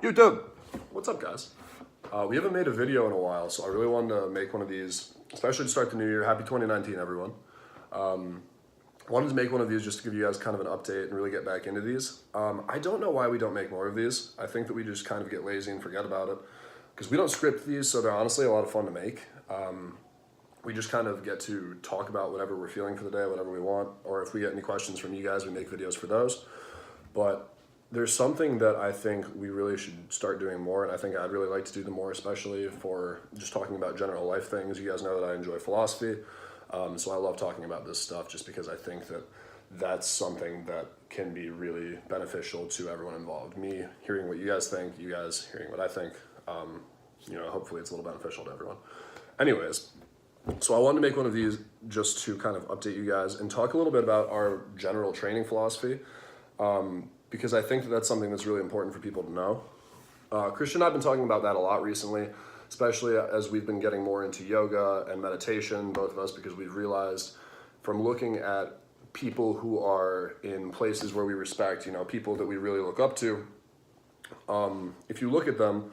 YouTube! What's up, guys? We haven't made a video in a while, so I really wanted to make one of these, especially to start the new year. Happy 2019, everyone. Wanted to make one of these just to give you guys kind of an update and really get back into these. I don't know why we don't make more of these. I think that we just kind of get lazy and forget about it because we don't script these, so they're honestly a lot of fun to make. We just kind of get to talk about whatever we're feeling for the day, whatever we want, or if we get any questions from you guys, we make videos for those. But there's something that I think we really should start doing more, and I think I'd really like to do them more, especially for just talking about general life things. You guys know that I enjoy philosophy, so I love talking about this stuff just because I think that that's something that can be really beneficial to everyone involved. Me hearing what you guys think, you guys hearing what I think, hopefully it's a little beneficial to everyone. Anyways, so I wanted to make one of these just to kind of update you guys and talk a little bit about our general training philosophy. Because I think that that's something that's really important for people to know. Christian and I have been talking about that a lot recently, especially as we've been getting more into yoga and meditation, both of us, because we've realized from looking at people who are in places where we respect, people that we really look up to, if you look at them,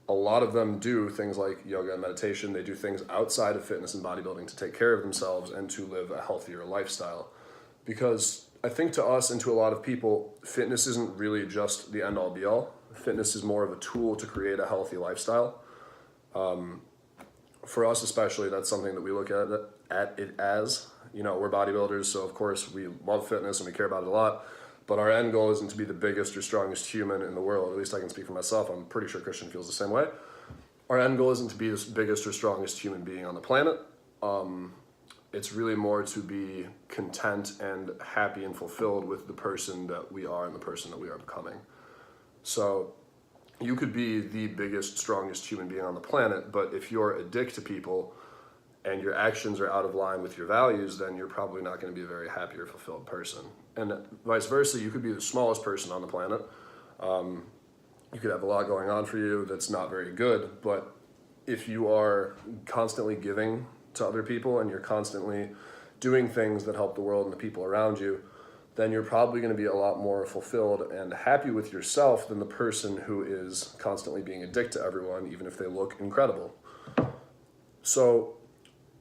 a lot of them do things like yoga and meditation. They do things outside of fitness and bodybuilding to take care of themselves and to live a healthier lifestyle. Because I think to us and to a lot of people, fitness isn't really just the end all be all. Fitness is more of a tool to create a healthy lifestyle. For us especially, that's something that we look at it as. We're bodybuilders, so of course we love fitness and we care about it a lot. But our end goal isn't to be the biggest or strongest human in the world. At least I can speak for myself. I'm pretty sure Christian feels the same way. Our end goal isn't to be the biggest or strongest human being on the planet. It's really more to be content and happy and fulfilled with the person that we are and the person that we are becoming. So you could be the biggest, strongest human being on the planet, but if you're a dick to people and your actions are out of line with your values, then you're probably not going to be a very happy or fulfilled person. And vice versa, you could be the smallest person on the planet. You could have a lot going on for you that's not very good, but if you are constantly giving to other people and you're constantly doing things that help the world and the people around you, then you're probably going to be a lot more fulfilled and happy with yourself than the person who is constantly being a dick to everyone, even if they look incredible. So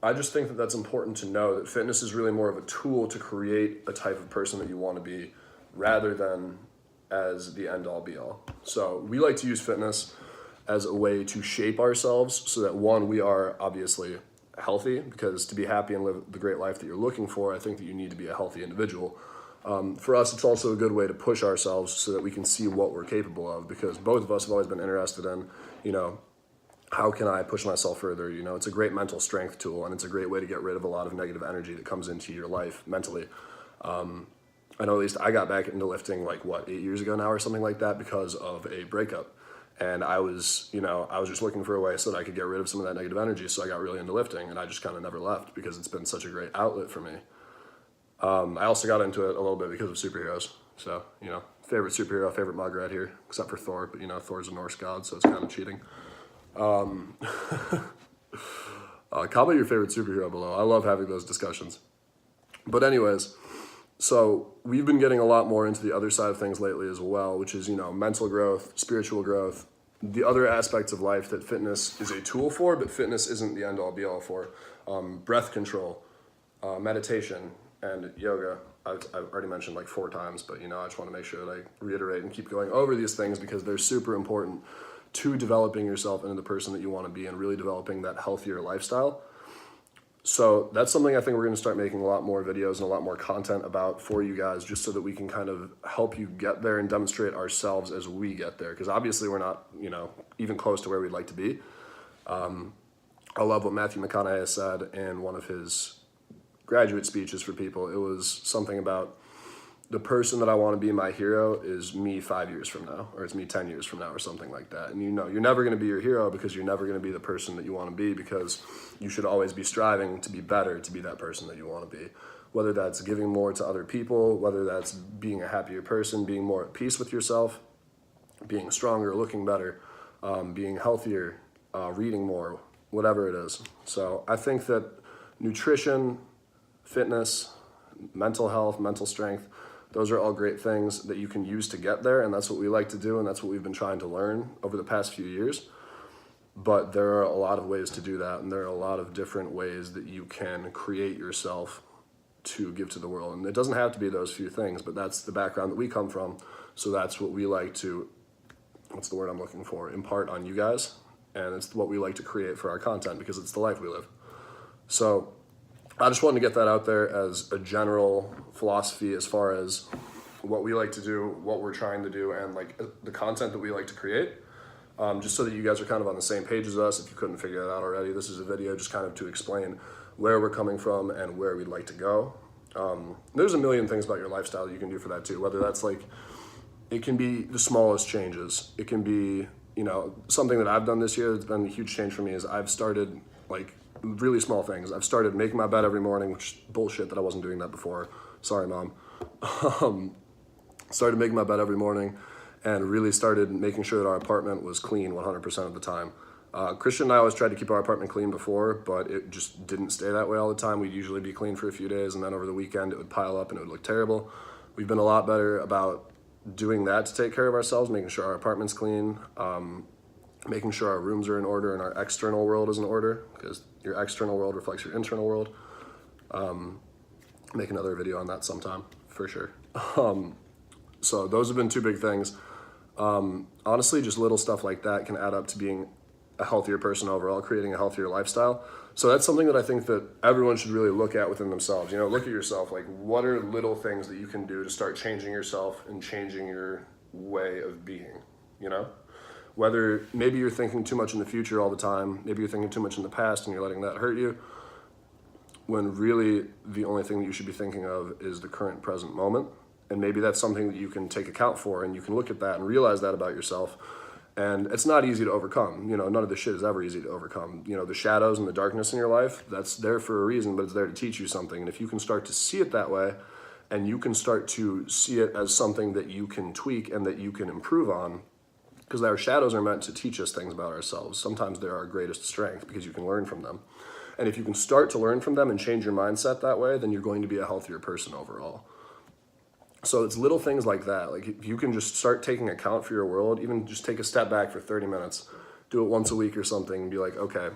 I just think that that's important to know, that fitness is really more of a tool to create a type of person that you want to be rather than as the end all be all. So we like to use fitness as a way to shape ourselves so that, one, we are obviously healthy, because to be happy and live the great life that you're looking for, I think that you need to be a healthy individual. For us, it's also a good way to push ourselves so that we can see what we're capable of, because both of us have always been interested in, how can I push myself further? It's a great mental strength tool, and it's a great way to get rid of a lot of negative energy that comes into your life mentally. I know at least I got back into lifting 8 years ago now or something like that because of a breakup. And I was just looking for a way so that I could get rid of some of that negative energy. So I got really into lifting, and I just kind of never left because it's been such a great outlet for me. I also got into it a little bit because of superheroes. So, favorite superhero, favorite mug right here, except for Thor, but Thor's a Norse god, so it's kind of cheating. Comment your favorite superhero below. I love having those discussions. But anyways, so we've been getting a lot more into the other side of things lately as well, which is, mental growth, spiritual growth, the other aspects of life that fitness is a tool for, but fitness isn't the end all be all for. Breath control, meditation, and yoga. I've already mentioned 4 times, but I just want to make sure that I reiterate and keep going over these things because they're super important to developing yourself into the person that you want to be and really developing that healthier lifestyle. So that's something I think we're going to start making a lot more videos and a lot more content about for you guys, just so that we can kind of help you get there and demonstrate ourselves as we get there. Because obviously we're not, even close to where we'd like to be. I love what Matthew McConaughey said in one of his graduate speeches for people. It was something about the person that I want to be my hero is me 5 years from now, or it's me 10 years from now, or something like that. And you're never going to be your hero because you're never going to be the person that you want to be, because you should always be striving to be better, to be that person that you want to be. Whether that's giving more to other people, whether that's being a happier person, being more at peace with yourself, being stronger, looking better, being healthier, reading more, whatever it is. So I think that nutrition, fitness, mental health, mental strength, Those are all great things that you can use to get there, and that's what we like to do, and that's what we've been trying to learn over the past few years. But there are a lot of ways to do that, and there are a lot of different ways that you can create yourself to give to the world. And it doesn't have to be those few things, but that's the background that we come from. So that's what we like to, what's the word I'm looking for, impart on you guys. And it's what we like to create for our content because it's the life we live. So I just wanted to get that out there as a general philosophy as far as what we like to do, what we're trying to do, and like the content that we like to create. Just so that you guys are kind of on the same page as us. If you couldn't figure that out already, this is a video just kind of to explain where we're coming from and where we'd like to go. There's a million things about your lifestyle that you can do for that too, whether that's like, it can be the smallest changes. It can be, you know, something that I've done this year that's been a huge change for me is I've started like really small things. I've started making my bed every morning, which is bullshit that I wasn't doing that before. Sorry, Mom. Started making my bed every morning and really started making sure that our apartment was clean 100% of the time. Christian and I always tried to keep our apartment clean before, but it just didn't stay that way all the time. We'd usually be clean for a few days, and then over the weekend it would pile up and it would look terrible. We've been a lot better about doing that to take care of ourselves, making sure our apartment's clean, making sure our rooms are in order and our external world is in order, because your external world reflects your internal world. Make another video on that sometime, for sure. So those have been two big things. Honestly, just little stuff like that can add up to being a healthier person overall, creating a healthier lifestyle. So that's something that I think that everyone should really look at within themselves. You know, look at yourself, like what are little things that you can do to start changing yourself and changing your way of being, you know? Whether maybe you're thinking too much in the future all the time, maybe you're thinking too much in the past and you're letting that hurt you, when really the only thing that you should be thinking of is the current present moment. And maybe that's something that you can take account for, and you can look at that and realize that about yourself. And it's not easy to overcome. You know, none of this shit is ever easy to overcome. You know, the shadows and the darkness in your life, that's there for a reason, but it's there to teach you something. And if you can start to see it that way, and you can start to see it as something that you can tweak and that you can improve on, because our shadows are meant to teach us things about ourselves. Sometimes they're our greatest strength because you can learn from them. And if you can start to learn from them and change your mindset that way, then you're going to be a healthier person overall. So it's little things like that. Like if you can just start taking account for your world, even just take a step back for 30 minutes, do it once a week or something, and be like, okay,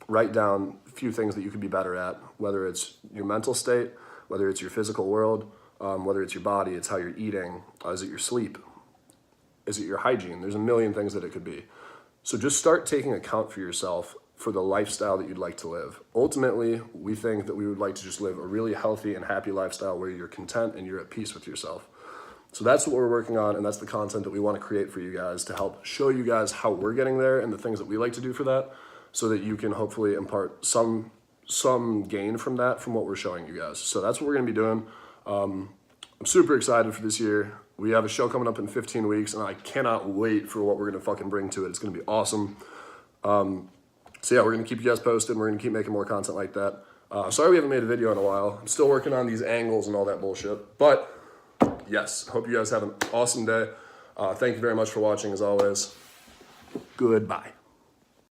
write down a few things that you could be better at, whether it's your mental state, whether it's your physical world, whether it's your body, it's how you're eating, is it your sleep, is it your hygiene? There's a million things that it could be. So just start taking account for yourself for the lifestyle that you'd like to live. Ultimately, we think that we would like to just live a really healthy and happy lifestyle where you're content and you're at peace with yourself. So that's what we're working on, and that's the content that we want to create for you guys to help show you guys how we're getting there and the things that we like to do for that, so that you can hopefully impart some gain from that, from what we're showing you guys. So that's what we're going to be doing. I'm super excited for this year. We have a show coming up in 15 weeks, and I cannot wait for what we're going to fucking bring to it. It's going to be awesome. So yeah, we're going to keep you guys posted. We're going to keep making more content like that. Sorry we haven't made a video in a while. I'm still working on these angles and all that bullshit. But yes, hope you guys have an awesome day. Thank you very much for watching as always. Goodbye.